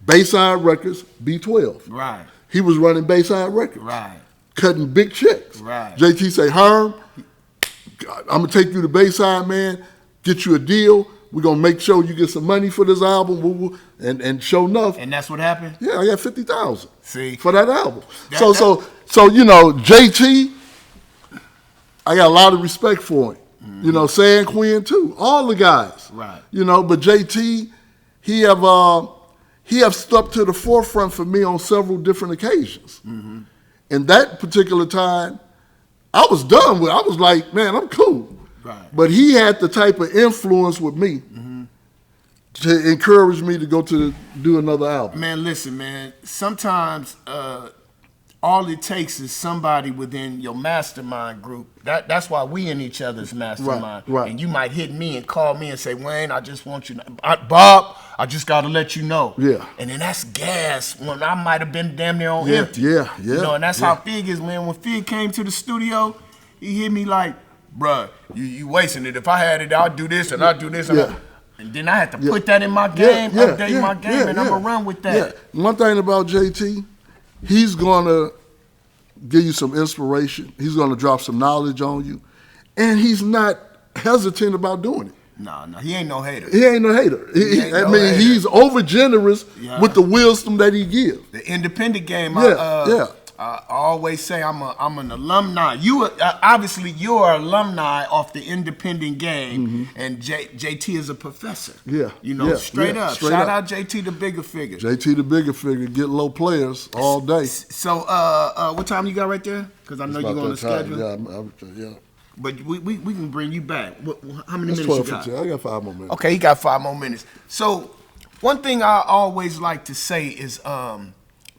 Bayside Records, B12. Right. He was running Bayside Records. Right. Cutting big checks. Right. JT say, Herm, I'm going to take you to Bayside, man, get you a deal. We're going to make sure you get some money for this album. And sure enough. And that's what happened? Yeah, I got $50,000. See? For that album. So you know, JT, I got a lot of respect for him. You know, San Quinn too. All the guys. Right. You know, but JT, he have stepped to the forefront for me on several different occasions. in that particular time, I was done with it. I was like, man, I'm cool. Right. But he had the type of influence with me to encourage me to go to do another album. Man, listen, man. Sometimes all it takes is somebody within your mastermind group. That's why we in each other's mastermind. Right. And you might hit me and call me and say, Wayne, I just want you to, Bob, I just got to let you know. Yeah. And then that's gas when I might have been damn near on Yeah, empty. yeah. You know, and that's how Fig is, man. When Fig came to the studio, he hit me like, bruh, you wasting it. If I had it, I'd do this and I'd do this. And then I had to put that in my game, update my game, and I'm going to run with that. Yeah. One thing about JT, he's going to give you some inspiration. He's going to drop some knowledge on you. And he's not hesitant about doing it. No, he ain't no hater. He ain't no hater. He's over generous with the wisdom that he gives. The independent game, I always say I'm an alumni. You obviously you're an alumni off the independent game, and JT is a professor. Yeah, you know, straight up. Straight Shout up. out JT the bigger figure. JT the bigger figure, get low players all day. So, what time you got right there? Because I know you're on the schedule. Yeah. But we can bring you back. How many minutes 12, you got? 15. I got 5 more minutes. Okay, he got 5 more minutes. So, one thing I always like to say is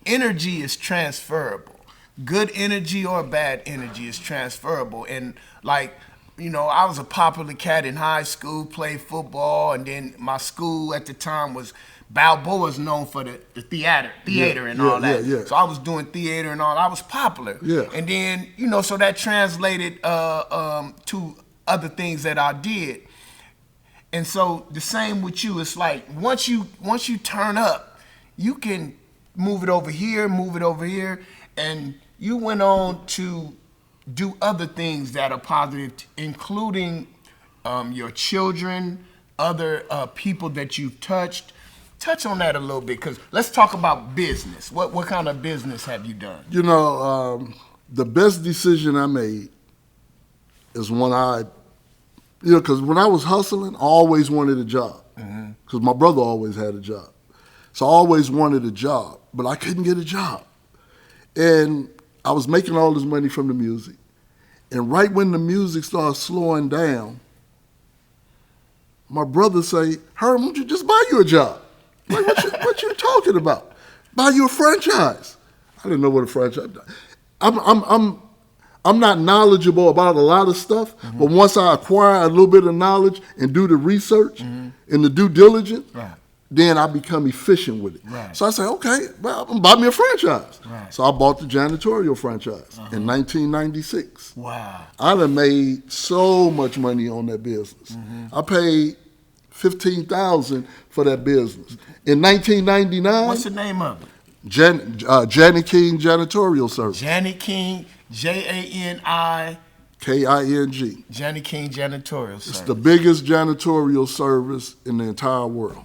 energy is transferable. Good energy or bad energy is transferable. And like, you know, I was a popular cat in high school, played football, and then my school at the time was Balboa's known for the theater and all that. Yeah. So I was doing theater and all. I was popular. Yeah. And then, you know, so that translated to other things that I did. And so the same with you. It's like once you turn up, you can move it over here, and you went on to do other things that are positive, including your children, other people that you've touched. Touch on that a little bit, because let's talk about business. What kind of business have you done? You know, the best decision I made is when because when I was hustling, I always wanted a job, because my brother always had a job. So I always wanted a job, but I couldn't get a job. And I was making all this money from the music. And right when the music started slowing down, my brother say, Herm, why don't you just buy you a job? Like, what you talking about? Buy you a franchise. I didn't know what a franchise. I'm not knowledgeable about a lot of stuff, but once I acquire a little bit of knowledge and do the research and the due diligence, then I become efficient with it. Right. So I say, okay, well, buy me a franchise. Right. So I bought the janitorial franchise in 1996. Wow. I done made so much money on that business. I paid $15,000 for that business. In 1999, What's the name of it? Janet King Janitorial Service. Janet King, Janing. King. Janet King Janitorial Service. It's the biggest janitorial service in the entire world.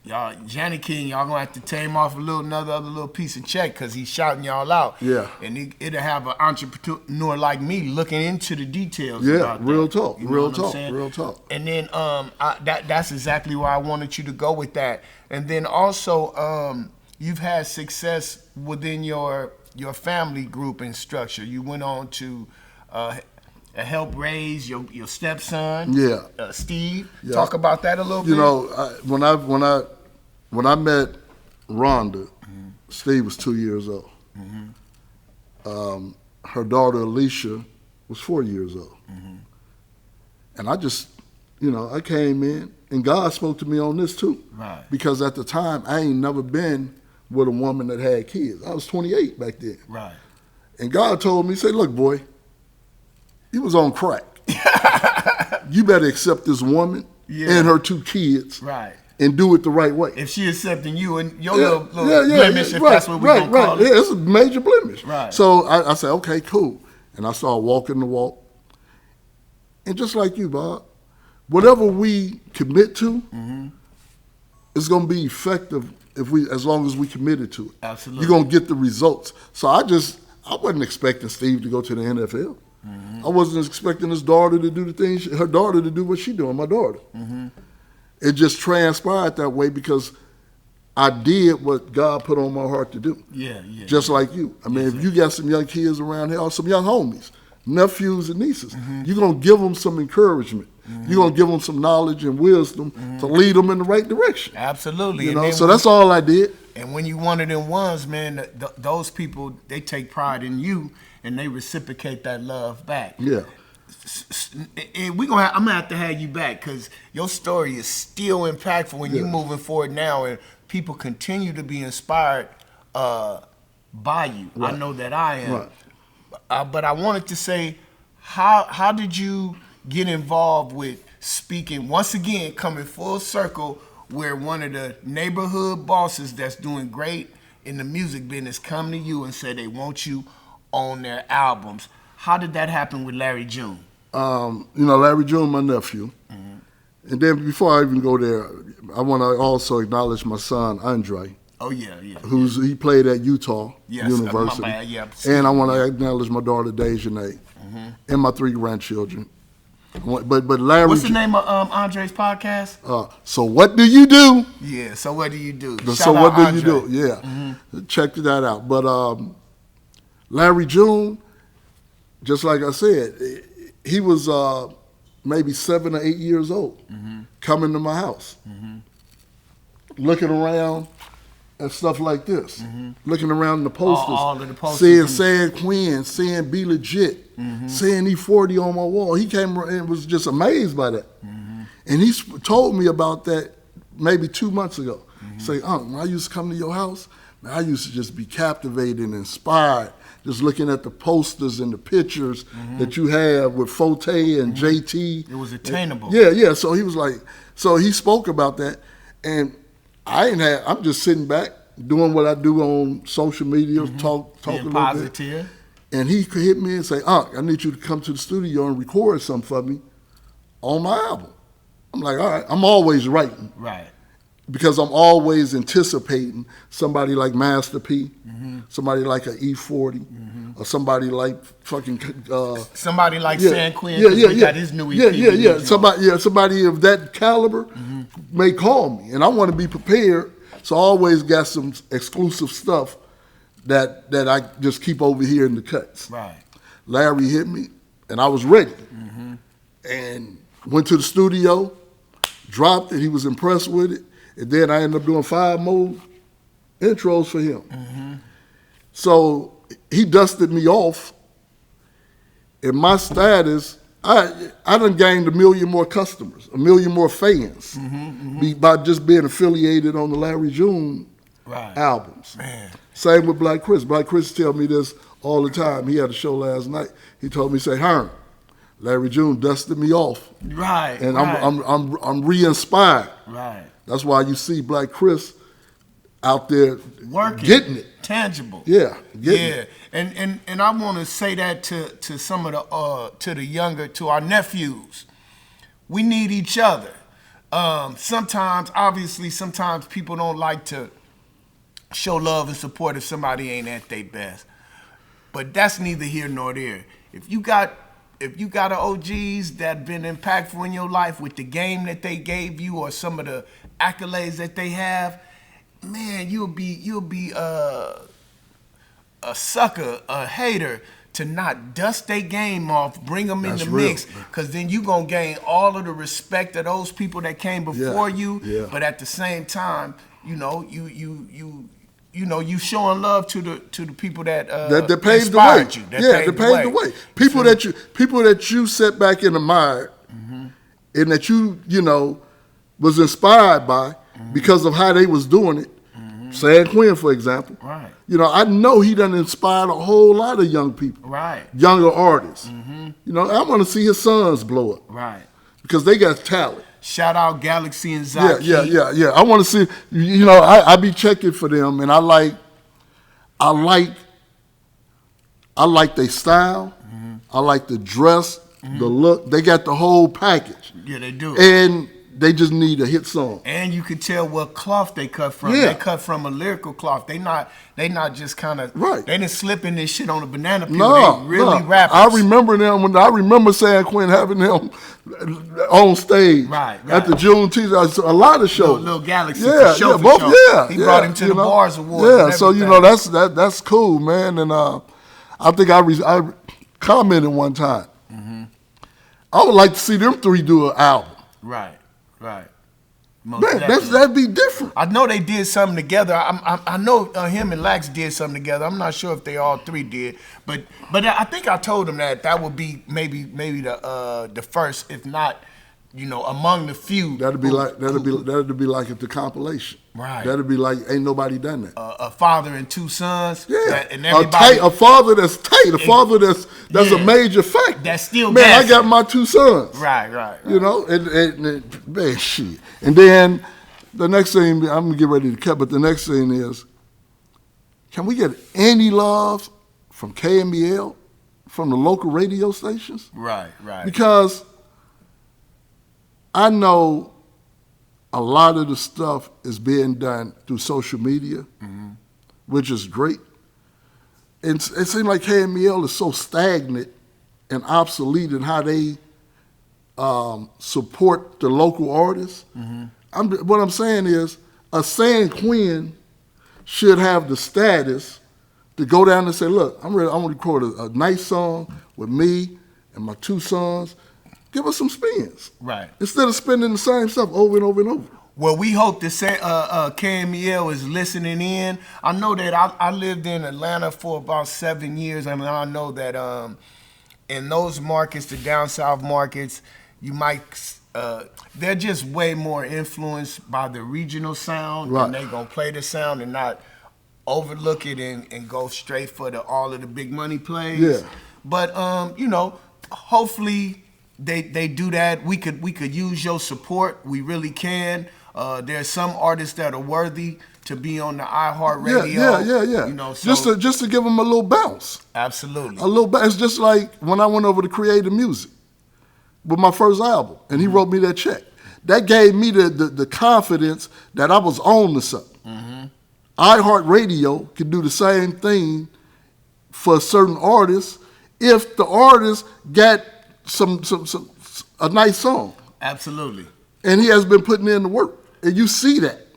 Y'all, Janet King, y'all gonna have to tame off another little piece of check, because he's shouting y'all out. Yeah. And it'll have an entrepreneur like me looking into the details. Yeah, about real that. talk, You know real what I'm talk, saying? real talk. And then that's exactly where I wanted you to go with that. And then also you've had success within your family group and structure. You went on to help raise your stepson, Steve. Yeah. Talk about that a little bit. You know, when I met Rhonda, Steve was 2 years old. Her daughter Alicia was 4 years old. And I just, I came in, and God spoke to me on this too. Right. Because at the time, I ain't never been with a woman that had kids. I was 28 back then. Right. And God told me, say, look, boy, you was on crack. You better accept this woman and her 2 kids. Right. And do it the right way. If she accepting you and your little blemish, if that's what we're going to call it. Yeah, it's a major blemish. Right. So I said, okay, cool. And I started walking the walk. And just like you, Bob, whatever we commit to, it's going to be effective as long as we committed to it. Absolutely. You're going to get the results. So I wasn't expecting Steve to go to the NFL. I wasn't expecting his daughter to do the things, her daughter to do what she doing, my daughter. It just transpired that way because I did what God put on my heart to do. Yeah. Just like you. I mean, if you got some young kids around here, or some young homies, nephews and nieces, you're going to give them some encouragement. You're going to give them some knowledge and wisdom to lead them in the right direction. Absolutely. You know, so that's all I did. And when you one of them ones, man, those people, they take pride in you and they reciprocate that love back. Yeah. And I'm gonna have to have you back because your story is still impactful when you're moving forward now, and people continue to be inspired by you. Right. I know that I am. Right. But I wanted to say, how did you get involved with speaking? Once again, coming full circle, where one of the neighborhood bosses that's doing great in the music business come to you and say they want you on their albums. How did that happen with Larry June? Larry June, my nephew. And then before I even go there, I want to also acknowledge my son, Andre. Oh, yeah. He played at Utah University. My bad, yeah. And I want to acknowledge my daughter, Dejanay, and my 3 grandchildren. But Larry... What's the name of Andre's podcast? So What Do You Do? Yeah, So What Do You Do? So What Do You Do? Yeah. Check that out. But Larry June, just like I said, he was maybe 7 or 8 years old, coming to my house, looking around at stuff like this, looking around the posters, all of the posters, seeing San Quinn, seeing Be Legit, seeing E40 on my wall. He came and was just amazed by that. And he told me about that maybe 2 months ago. Say, when I used to come to your house, man, I used to just be captivated and inspired, just looking at the posters and the pictures that you have with Forte and JT. It was attainable. Yeah. So he was like, so he spoke about that, and I'm just sitting back doing what I do on social media, talk a little positive. bit. And he could hit me and say, I need you to come to the studio and record something for me on my album. I'm like, all right. I'm always writing. Right. Because I'm always anticipating somebody like Master P, somebody like an E40, or somebody like fucking somebody like San Quinn. Got his new EP. Somebody of that caliber may call me, and I want to be prepared. So I always got some exclusive stuff that I just keep over here in the cuts. Right. Larry hit me, and I was ready, and went to the studio, dropped it. He was impressed with it. And then I ended up doing 5 more intros for him. So he dusted me off. And my status, I done gained 1 million more customers, 1 million more fans by just being affiliated on the Larry June albums. Man. Same with Black Chris. Black Chris tell me this all the time. He had a show last night. He told me, say, Herm, Larry June dusted me off. Right. And I'm re-inspired. Right. That's why you see Black Chris out there working, getting it tangible. Yeah, getting it. And I want to say that to some of to our nephews. We need each other. Sometimes people don't like to show love and support if somebody ain't at their best. But that's neither here nor there. If you got OGs that been impactful in your life with the game that they gave you or some of the accolades that they have, man, you'll be a sucker, a hater to not dust their game off, bring them in the mix, because then you gonna gain all of the respect of those people that came before you. Yeah. But at the same time, you showing love to the people that paved the way. That paved the way. People that you set back and admired, and that you was inspired by because of how they was doing it. San Quinn, for example. Right. I know he done inspired a whole lot of young people. Right. Younger artists. I want to see his sons blow up. Right. Because they got talent. Shout out Galaxy and Zaki. Yeah. I want to see, I be checking for them, and I like their style. I like the dress, the look. They got the whole package. Yeah, they do. And they just need a hit song. And you can tell what cloth they cut from. Yeah. They cut from a lyrical cloth. They not just kind of Right. They didn't slip in this shit on a banana peel. No, they really rappers. I remember them when I remember San Quinn having them on stage Right. at the Juneteenth. A lot of shows. Little Galaxy Yeah, for show. He brought him to the Bars Awards. Yeah, and so everything. that's cool, man. And I think I commented one time. Mm-hmm. I would like to see them three do an album. Right. Most Man, definitely. that'd be different. I know they did something together. I know him and Lax did something together. I'm not sure if they all three did, but I think I told him that would be maybe the first, if not, among the few. That'd be like at the compilation. Right. That'd be like ain't nobody done that. A father and two sons. Yeah, And everybody, a father that's tight, a father that's a major factor. That's still man. gassing. I got my two sons. Right. And man, shit. And then the next thing I'm gonna get ready to cut, but the next thing is, can we get any love from KMEL, from the local radio stations? Right. Because I know a lot of the stuff is being done through social media, which is great. And it seems like KMEL is so stagnant and obsolete in how they support the local artists. What I'm saying is, a San Quinn should have the status to go down and say, look, I'm ready. I want to record a nice song with me and my two sons. Give us some spins. Right. Instead of spinning the same stuff over and over and over. Well, we hope that KMEL is listening in. I know that I lived in Atlanta for about 7 years, and I know that in those markets, the down south markets, you might they're just way more influenced by the regional sound, Right. and they're gonna play the sound and not overlook it and go straight for all of the big money plays. Yeah. But hopefully they do that. We could use your support. We really can. There's some artists that are worthy to be on the iHeartRadio. Yeah. So Just to give them a little bounce. absolutely. A little bounce. It's just like when I went over to Creative Music with my first album, and he wrote me that check. That gave me the confidence that I was on to something. iHeartRadio can do the same thing for certain artists if the artist got a nice song. Absolutely. And he has been putting in the work. And you see that.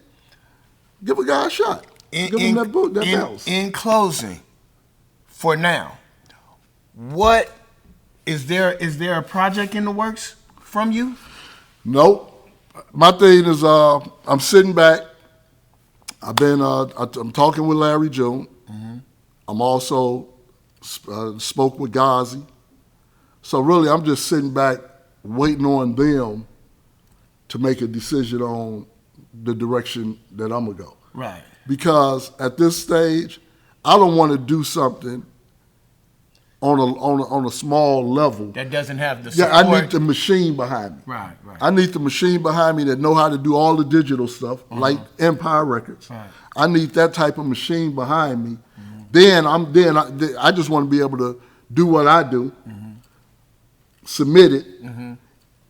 Give a guy a shot. Give him that bounce. In closing, for now, what is there a project in the works from you? Nope. My thing is, I'm sitting back. I'm talking with Larry June. I'm also spoke with Ghazi. So really, I'm just sitting back, waiting on them to make a decision on the direction that I'm gonna go. Right. Because at this stage, I don't want to do something on a small level. That doesn't have the Yeah, support. I need the machine behind me. Right. I need the machine behind me that know how to do all the digital stuff, like Empire Records. Right. I need that type of machine behind me. Then I just want to be able to do what I do, submit it,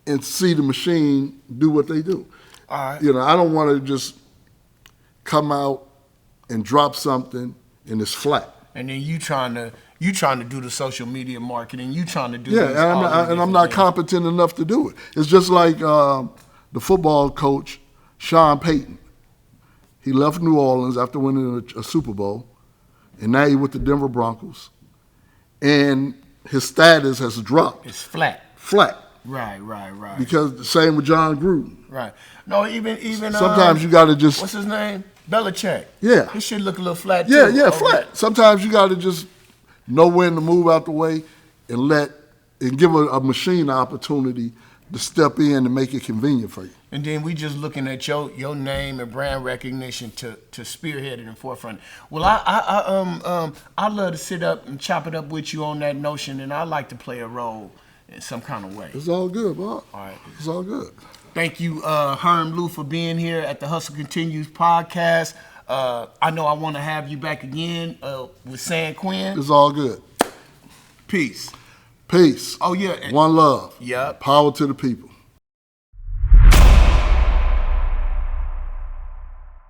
and see the machine do what they do. All right. I don't want to just come out and drop something and it's flat. And then you trying to do the social media marketing. You trying to do Yeah, these, and all these I'm different not things. competent enough to do it. It's just like the football coach, Sean Payton. He left New Orleans after winning a Super Bowl, and now he's with the Denver Broncos. And his status has dropped It's flat. flat Right. because the same with John Gruden. Right. No, even Sometimes you got to just what's his name? Belichick. Yeah. His shit look a little flat yeah too. flat. Sometimes you got to just know when to move out the way and give a machine an opportunity to step in and make it convenient for you. And then we just looking at your name and brand recognition to spearhead it in the forefront. Well, I love to sit up and chop it up with you on that notion, and I like to play a role in some kind of way. It's all good, Bob. All right. It's all good. Thank you, Herm Lou, for being here at the Hustle Continues podcast. I know I want to have you back again with San Quinn. It's all good. Peace. Peace. Oh, yeah. One love. Yep. Power to the people.